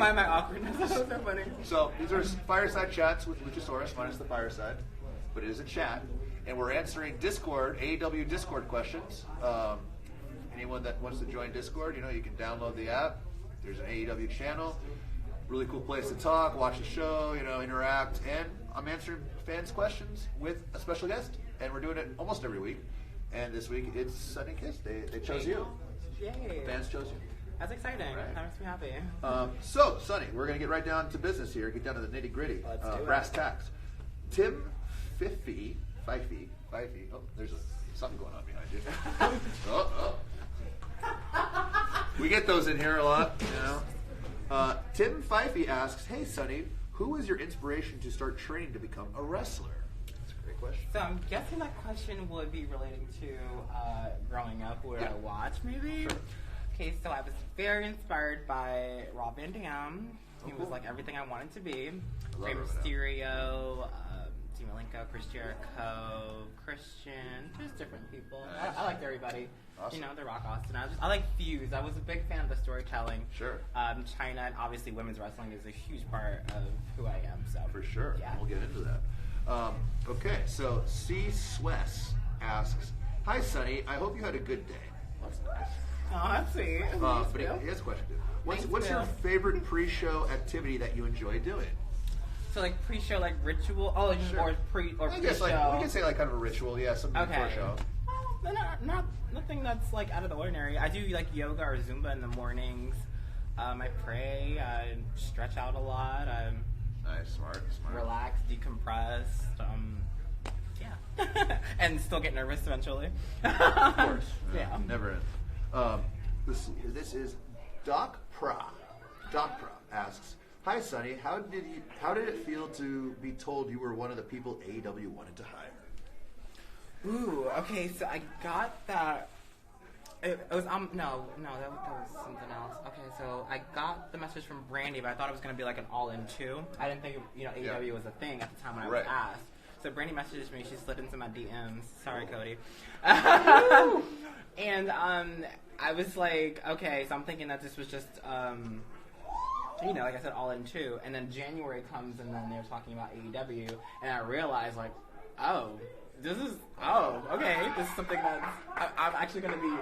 My awkwardness. That was so funny. So these are fireside chats with Luchasaurus, minus the fireside, but it is a chat, and we're answering Discord, AEW Discord questions. Anyone that wants to join Discord, you can download the app. There's an AEW channel. Really cool place to talk, watch the show, interact, and I'm answering fans' questions with a special guest, and we're doing it almost every week. And this week it's Sonny Kiss. They chose you. Yay! Fans chose you. That's exciting. Right. That makes me happy. So, Sonny, we're gonna get right down to business here. Get down to the nitty gritty. Let's do it. Brass tacks. Tim Fifey. Oh, there's something going on behind you. oh. We get those in here a lot, Tim Fifey asks, "Hey, Sonny, who was your inspiration to start training to become a wrestler?" That's a great question. So I'm guessing that question would be relating to growing up, where I watched, maybe. Sure. Okay, so I was very inspired by Rob Van Dam. He was like everything I wanted to be. Rey Mysterio, Malenko, Chris Jericho, Christian, just different people. Nice. I liked everybody. Awesome. The Rock Austin. I like Fuse. I was a big fan of the storytelling. Sure. China, and obviously women's wrestling is a huge part of who I am. So For sure. Yeah. We'll get into that. Okay, so C. Swess asks, "Hi, Sonny. I hope you had a good day." That's nice. Oh, that's sweet. But he has a question too. What's your favorite pre-show activity that you enjoy doing? So like pre-show, like ritual, or pre-show. I guess we can say like kind of a ritual, something before a show. Well, not nothing that's like out of the ordinary. I do like yoga or Zumba in the mornings. I pray. I stretch out a lot. I Nice, smart. relax, decompress. And still get nervous eventually. Of course. Yeah. Never end. This is Doc Pra. Doc Pra asks, "Hi, Sonny. How did it feel to be told you were one of the people AEW wanted to hire?" Ooh, okay, so I got that. It was no, that was something else. Okay, so I got the message from Brandy, but I thought it was gonna be like an all-in two. I didn't think AEW was a thing at the time when I was asked. So Brandy messaged me. She slid into my DMs. Sorry, Cody. And I was like, okay, so I'm thinking that this was just like I said, all in two. And then January comes, and then they're talking about AEW, and I realized like, okay, this is something that I'm actually going to be,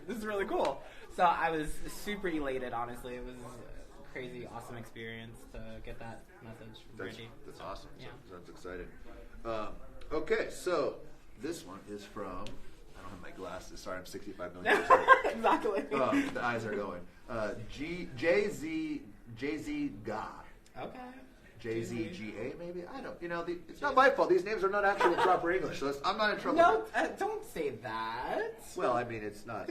this is really cool. So I was super elated, honestly. It was a crazy, awesome experience to get that message from Brandy. That's awesome. Yeah. That's exciting. Okay, so this one is from, I don't have my glasses. Sorry, I'm 65 million years old. Exactly. The eyes are going. Jay-Z Ga. Okay. JZGA, maybe? I don't. It's not my fault. These names are not actually proper English, so I'm not in trouble. No, don't say that. Well, I mean, it's not.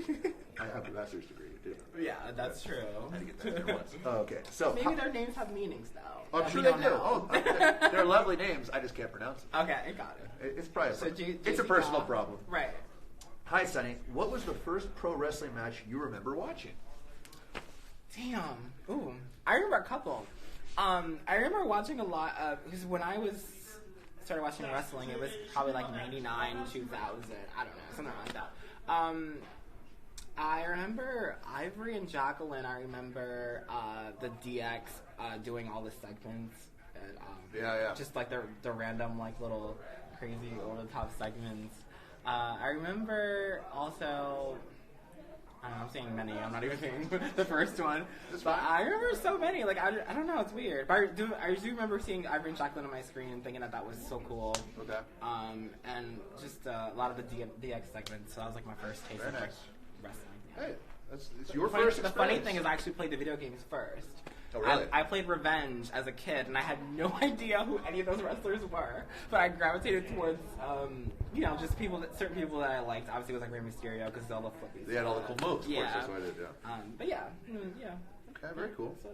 I have a master's degree, too. Yeah, that's true. I had to get that there once. Okay, so Maybe their names have meanings now. I'm sure they do. They're lovely names. I just can't pronounce them. Okay, got it. It's probably it's a JZGA. personal problem. Right. Hi, Sonny. What was the first pro wrestling match you remember watching? Damn. Ooh, I remember a couple. I remember watching a lot of, because when I started watching wrestling, it was probably like 99, 2000, I don't know, something like that. I remember Ivory and Jacqueline. I remember the DX doing all the segments. And, just like the random like little crazy over the top segments. I remember also. I'm saying many. I'm not even saying the first one. But I remember so many. Like I don't know. It's weird. But I do remember seeing Ivory and Jacqueline on my screen and thinking that was so cool. Okay. And just a lot of the DX segments. So that was like my first taste of like wrestling. Yeah. Hey, it's your first. The funny thing is, I actually played the video games first. Oh, really? I played Revenge as a kid, and I had no idea who any of those wrestlers were. But I gravitated towards, just certain people that I liked. Obviously, it was like Rey Mysterio because all the flippies. They had all the cool moves. Yeah. Of course, that's what I did. Yeah. But yeah. Okay, very cool. So,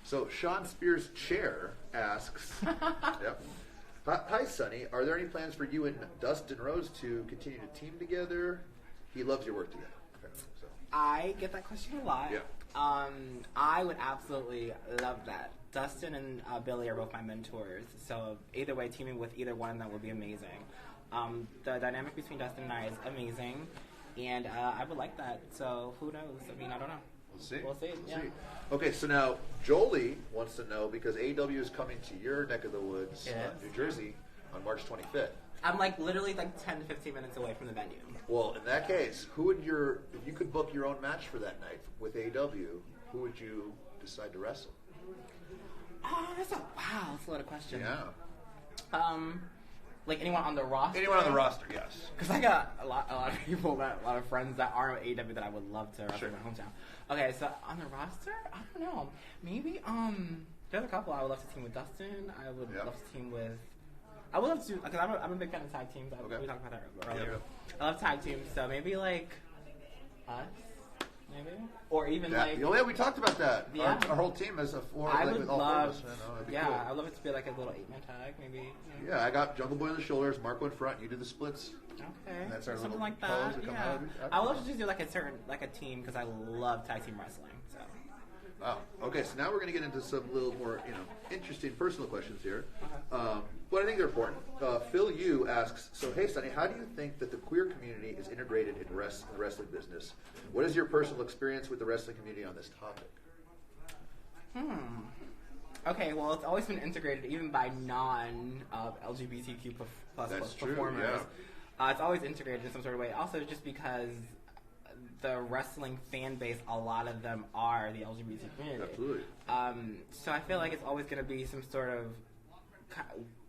So Sean Spears' chair asks, "Yep. Hi, Sonny. Are there any plans for you and Dustin Rhodes to continue to team together? He loves your work together." Okay, so. I get that question a lot. Yeah. I would absolutely love that. Dustin and Billy are both my mentors, so either way, teaming with either one of them would be amazing. The dynamic between Dustin and I is amazing, and I would like that. So who knows? I mean, I don't know. We'll see. Yeah. Okay, so now Jolie wants to know, because AEW is coming to your neck of the woods, New Jersey, on March 25th. I'm like literally like 10 to 15 minutes away from the venue. Well, in that case, if you could book your own match for that night with AEW, who would you decide to wrestle? Oh, that's a lot of questions. Yeah. Like anyone on the roster? Anyone on the roster, yes. Because I got a lot of people, a lot of friends that are AEW that I would love to wrestle in my hometown. Okay, so on the roster, I don't know. Maybe there's a couple I would love to team with. Dustin. I would love to team with. I would love to, because I'm a big fan of tag teams. We talked about that earlier. Yep. I love tag teams, so maybe like us. Maybe, or even like. Oh yeah, we talked about that. Yeah. Our whole team is a four. I like, would with all love. four of us, you know, Yeah, cool. I'd love it to be like a little 8-man tag, maybe. Yeah, I got Jungle Boy on the shoulders, Marco in front. You do the splits. Okay, and that's our something like that. Yeah, I would love to just do like a team because I love tag team wrestling. So. Wow. Okay, so now we're going to get into some little more, interesting personal questions here. But I think they're important. Phil Yu asks, so hey, Sonny, how do you think that the queer community is integrated in the wrestling business? What is your personal experience with the wrestling community on this topic? Okay, well, it's always been integrated even by non-LGBTQ plus performers. Yeah. It's always integrated in some sort of way. Also, just because the wrestling fan base, a lot of them are the LGBT community. Absolutely. So I feel like it's always going to be some sort of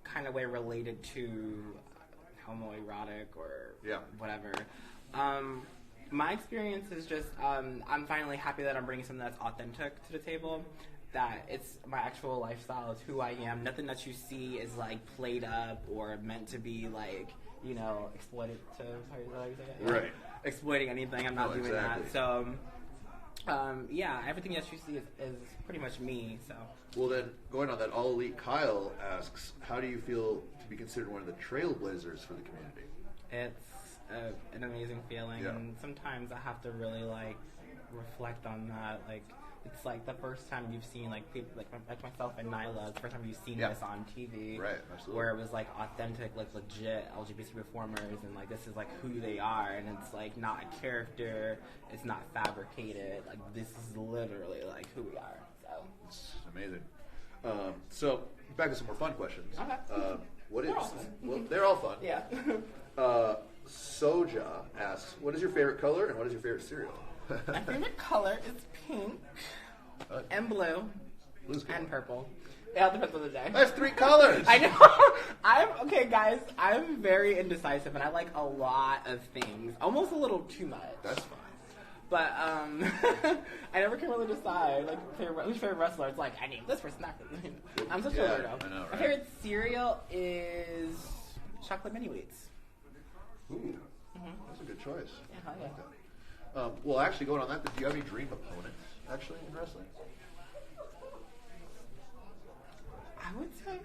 kind of way related to homoerotic or whatever. My experience is just I'm finally happy that I'm bringing something that's authentic to the table. That it's my actual lifestyle. It's who I am. Nothing that you see is like played up or meant to be like exploited to. Sorry, is that how you say it? Right. Exploiting anything. I'm not doing that. So, everything that you see is pretty much me. So. Well, then, going on that, All Elite Kyle asks, how do you feel to be considered one of the trailblazers for the community? It's an amazing feeling, and sometimes I have to really reflect on that. It's like the first time you've seen people like myself and Nyla. It's the first time you've seen this on TV, right? Absolutely. Where it was authentic, legit LGBT performers, and this is who they are, and it's not a character. It's not fabricated. This is literally who we are. So it's amazing. So back to some more fun questions. Okay. They're all fun. Yeah. Soja asks, what is your favorite color and what is your favorite cereal? My favorite color is pink and blue and purple. It all depends on the day. That's 3 colors. I know. Okay, guys. I'm very indecisive, and I like a lot of things. Almost a little too much. That's fine. But I never can really decide. Who's favorite wrestler? It's I need this person. I'm such a weirdo. I know, right? My favorite cereal is chocolate mini wheats. Ooh, that's a good choice. Yeah, I like that. Well, actually, going on that, do you have any dream opponents, actually, in wrestling? I would say,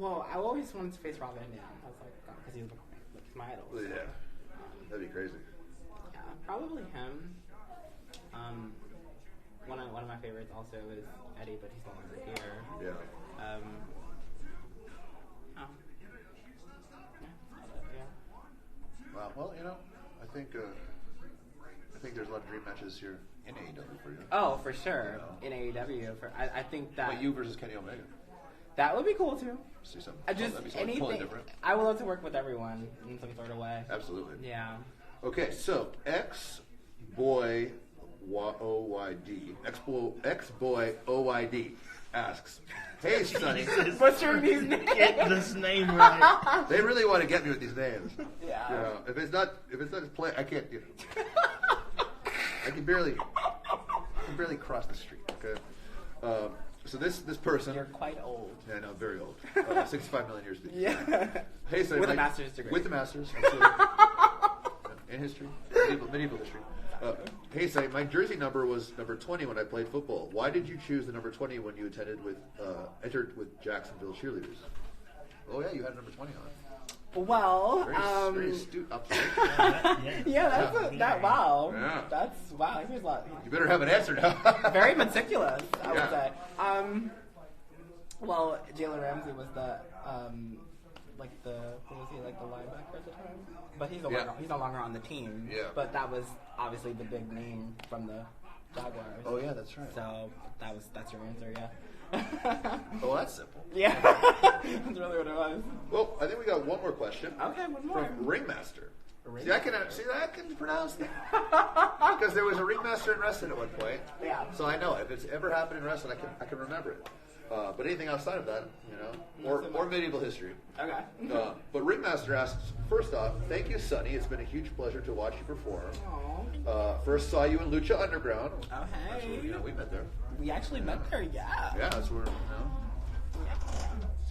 I always wanted to face Rob Van Dam. I was because he's my idol. So. Yeah, that'd be crazy. Yeah, probably him. One of my favorites also is Eddie, but he's no longer here. Yeah. Wow. Well, I think there's a lot of dream matches here in AEW for you. Oh, for sure. In AEW. I think that... Like you versus Kenny Omega. That would be cool, too. See something. Just anything. Totally different. I would love to work with everyone in some sort of way. Absolutely. Yeah. Okay, so X-Boy OYD. X-Boy OYD asks, hey, Sonny. Butchering these names. Get this name right. They really want to get me with these names. Yeah. If it's not play, I can't. I can barely cross the street. Okay. So this person. You're quite old. Yeah, no, very old. 65 million years. Yeah. Hey, Sonny. With a master's degree. With the master's. Absolutely. In history, medieval history. Hey, Sonny, my jersey number was number 20 when I played football. Why did you choose the number 20 when you entered with Jacksonville cheerleaders? Oh yeah, you had number 20 on. Well, very astute observation. Wow. Yeah. That's wow. Here's a lot. You better have an answer now. Very meticulous, I would say. Well, Jalen Ramsey was the linebacker at the time, but he's no longer on the team. Yeah. But that was obviously the big name from the Jaguars. Oh yeah, that's right. So that's your answer, yeah. Oh, that's simple. Yeah. That's really what it was. Well, I think we got one more question. Okay, one more. From Ringmaster. Ringmaster. I can pronounce that. Because there was a ringmaster in wrestling at one point. Yeah. So I know if it's ever happened in wrestling, I can remember it. But anything outside of that, or medieval history. Okay. But Ringmaster asks, first off, thank you, Sonny. It's been a huge pleasure to watch you perform. First saw you in Lucha Underground. Oh, hey. That's where, we met there. We actually met there, yeah. Yeah, that's where,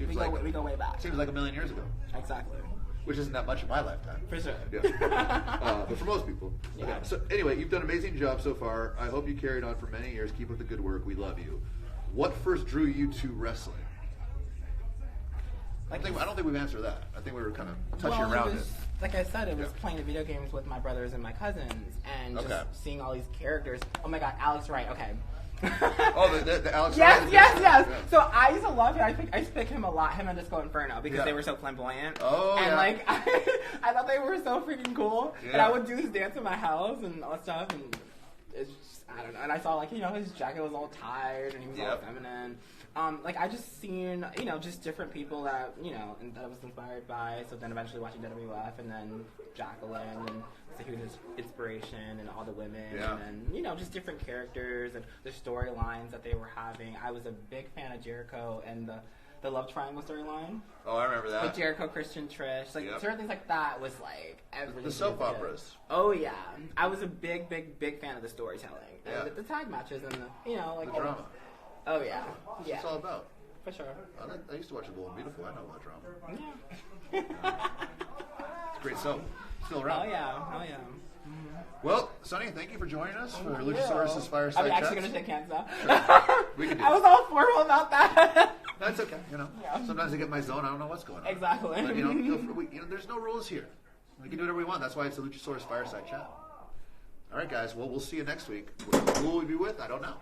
We go way back. Seems like a million years ago. Exactly. Which isn't that much in my lifetime. For sure. Yeah. But for most people. Yeah. Okay. So anyway, you've done an amazing job so far. I hope you carried on for many years. Keep up the good work. We love you. What first drew you to wrestling? I don't think we've answered that. I think we were kind of touching around it. Like I said, it was playing the video games with my brothers and my cousins, and just seeing all these characters. Oh my God, Alex Wright. Okay. Oh, the Alex yes, Wright. Yes. Yeah. So I used to love him. I used to pick him a lot, him and Disco Inferno, because they were so flamboyant. Oh, and like I thought they were so freaking cool. Yeah. And I would do this dance in my house and all that stuff, and it's just, I don't know. And I saw his jacket was all tied and he was all feminine. I just seen, just different people that, and that I was inspired by. So then eventually watching WWF and then Jacqueline and so he was his inspiration and all the women and then, just different characters and the storylines that they were having. I was a big fan of Jericho and the Love Triangle storyline. Oh, I remember that. With Jericho, Christian, Trish. Certain things like that was everything. The soap operas. Oh, yeah. I was a big fan of the storytelling. Yeah. And the tag matches and the drama. Oh, yeah. That's what it's all about. For sure. I used to watch The Bold and Beautiful. I know about drama. Yeah. It's a great soap. Still around. Oh, yeah. Mm-hmm. Well, Sonny, thank you for joining us for Luchasaurus' Fireside Chats. I'm actually going to shake hands now. Sure. We can do I was all formal about that. That's okay. Sometimes I get my zone. I don't know what's going on. Exactly. But, feel free, there's no rules here. We can do whatever we want. That's why it's the Luchasaurus Fireside Chat. All right, guys. Well, we'll see you next week. Who will we be with? I don't know.